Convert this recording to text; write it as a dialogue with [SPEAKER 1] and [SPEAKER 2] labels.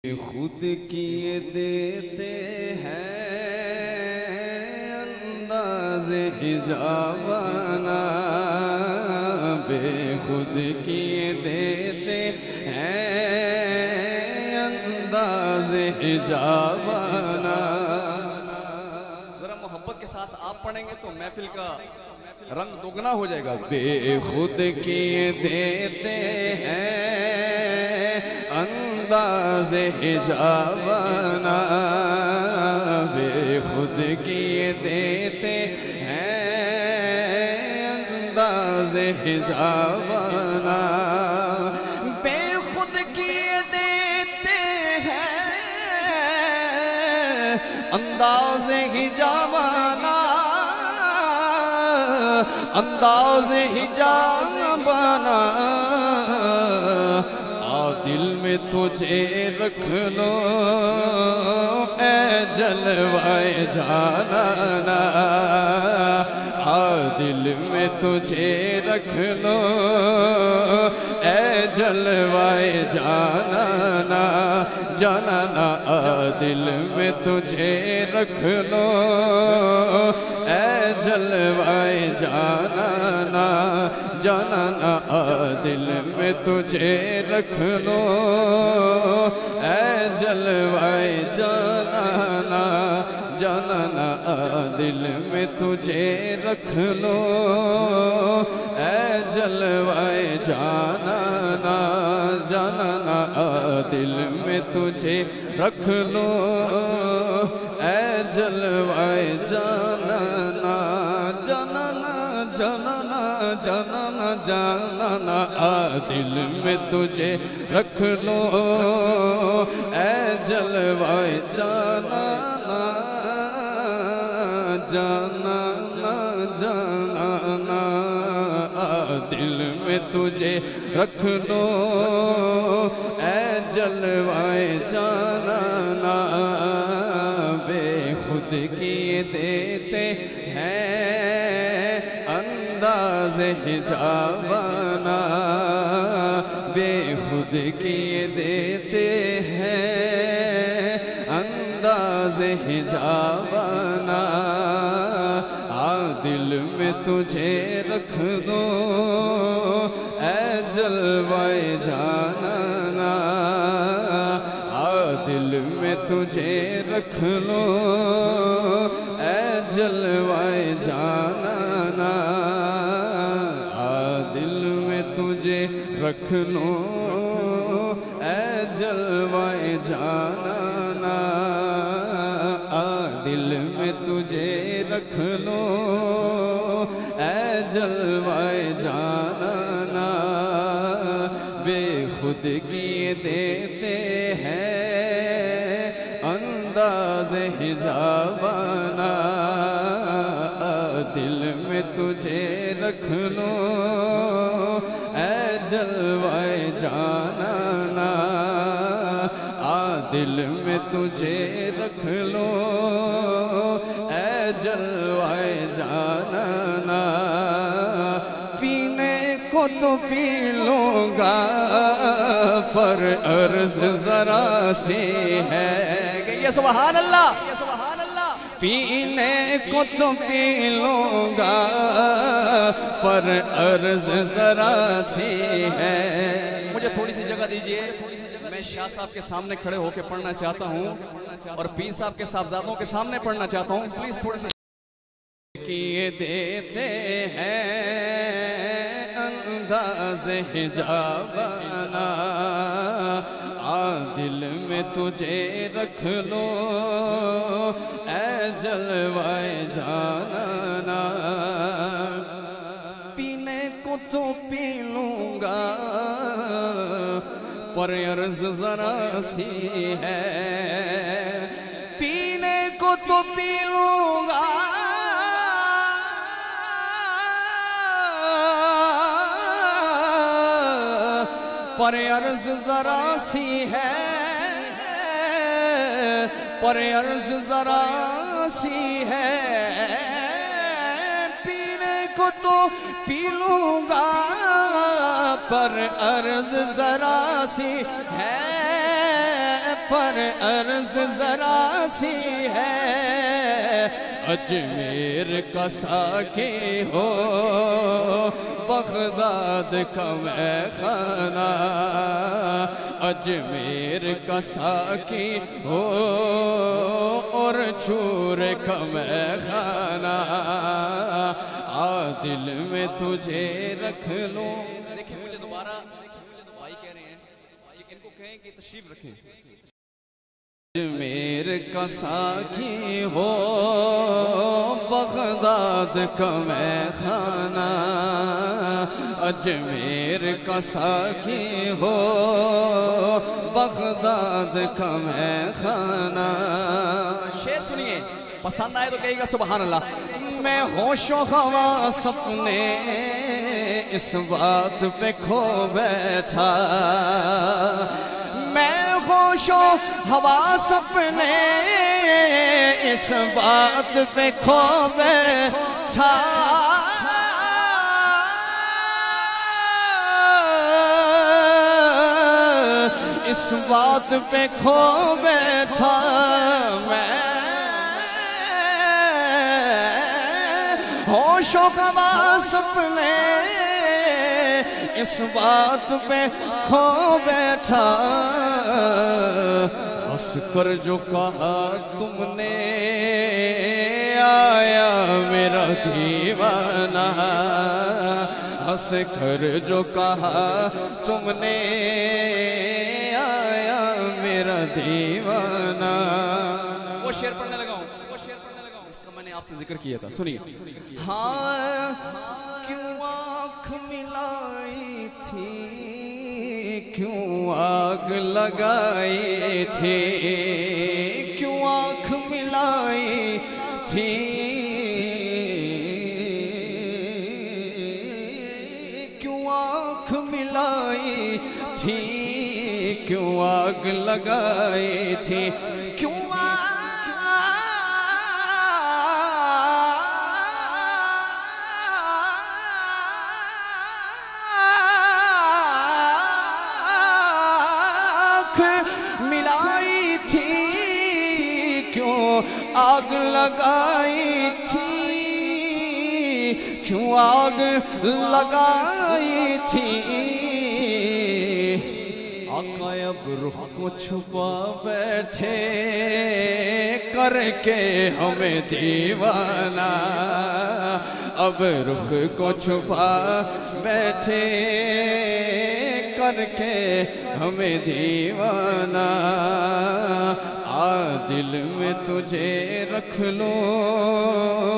[SPEAKER 1] خود کیے دیتے ہیں انداز حجابنا، بے خود کیے دیتے ہیں انداز حجابنا۔
[SPEAKER 2] ذرا محبت کے ساتھ آپ پڑھیں گے تو محفل کا رنگ دوگنا ہو جائے گا۔
[SPEAKER 1] بے خود کیے دیتے ہیں انداز حجابنا، بے خود کیے دیتے ہیں انداز حجابنا، بے خود کیے دیتے ہیں انداز حجابنا، انداز حجابنا۔ دل میں تجھے رکھ لو اے جلوائے جانانا، دل میں تجھے رکھ لو اے جلوائے جانانا، جانانا دل میں تجھے رکھ لو اے جلوائے جانانا، جانانا دل میں تجھے رکھ لو اے جلوائے جانانا، جانانا دل میں تجھے رکھ لو اے جلوائے جانانا، جانانا دل میں تجھے رکھ لو اے جلوائے جانانا، جانانا جانانا جانانا جانانا دل میں تجھے رکھ لو اے جلوائے جانانا، جانانا جانانا دل میں تجھے رکھ لو اے جلوائے جانانا، بے خود کیے دیتے ہیں انداز حجابنا، بے خود کیے دیتے ہیں انداز حجابنا، دل میں تجھے رکھ دو اے جلوائے جانانا، دل میں تجھے رکھ لو اے جلوائے جانانا، دل میں تجھے رکھ لو اے جلوائے جانانا، دل میں تجھے رکھ لو اے جلوائے جانانا، بے خود کیے دیتے ہیں انداز حجابنا، دل میں تجھے رکھ لو اے جلوائے جانانا، دل میں تجھے رکھ لو اے جلوائے جانانا، پینے کو تو پی لوں گا پر عرض ذرا سی ہے،
[SPEAKER 2] یہ سبحان اللہ،
[SPEAKER 1] پینے کو تو پی لوں گا پر عرض ذرا سی ہے۔
[SPEAKER 2] مجھے تھوڑی سی جگہ دیجئے، میں شاہ صاحب کے سامنے کھڑے ہو کے پڑھنا چاہتا ہوں اور پیر صاحب کے صاحبزادوں کے سامنے پڑھنا چاہتا ہوں، پلیز تھوڑی سی
[SPEAKER 1] کیے دیتے ہیں انداز حجابنا، دل میں تجھے رکھ لو اے جلوائے جانانا، پینے کو تو پی لوں گا پر عرض ذرا سی ہے، پینے کو تو پی لوں گا پر عرض ذرا سی ہے، پر عرض ذرا سی ہے، پینے کو تو پی لوں گا پر عرض ذرا سی ہے پر عرض ذرا سی ہے، اجمیر کا ساقی ہو بغداد کا میخانہ، اجمیر کا ساقی ہو اور چور کا میخانہ، دل میں تجھے رکھ لوں۔
[SPEAKER 2] دیکھیں مجھے دوبارہ بھائی کہہ رہے ہیں کہ ان کو کہیں کہ تشریف رکھیں۔
[SPEAKER 1] اجمیر کا ساقی ہو بغداد کا میخانہ، اجمیر کا ساقی ہو بغداد کا میخانہ۔
[SPEAKER 2] شعر سنیے، پسند آئے تو کہے گا سبحان اللہ۔
[SPEAKER 1] میں ہوش و حواس اپنے اس بات پہ کھو بیٹھا، میں ہوش و حواس اپنے اس بات پہ کھو بیٹھا، اس بات پہ کھو بیٹھا، میں ہوش و حواس اپنے اس بات پہ کھو بیٹھا، ہنس کر جو کہا تم نے آیا میرا دیوانہ، ہنس کر جو کہا تم نے آیا میرا دیوانہ۔
[SPEAKER 2] وہ شعر پڑھنے لگا ہوں اس کا میں نے آپ سے ذکر کیا تھا، سنیے۔
[SPEAKER 1] ہاں کیوں آنکھ ملائی تھی، کیوں آگ لگائی تھی، کیوں آنکھ ملائی تھی، کیوں آنکھ ملائی تھی، کیوں آگ لگائی تھی، کیوں ملائی تھی، کیوں آگ لگائی تھی، کیوں آگ لگائی تھی، آقا اب رخ کو چھپا بیٹھے کر کے ہمیں دیوانہ، اب رخ کو چھپا بیٹھے کر کے ہمیں دیوانہ، دل میں تجھے رکھ لوں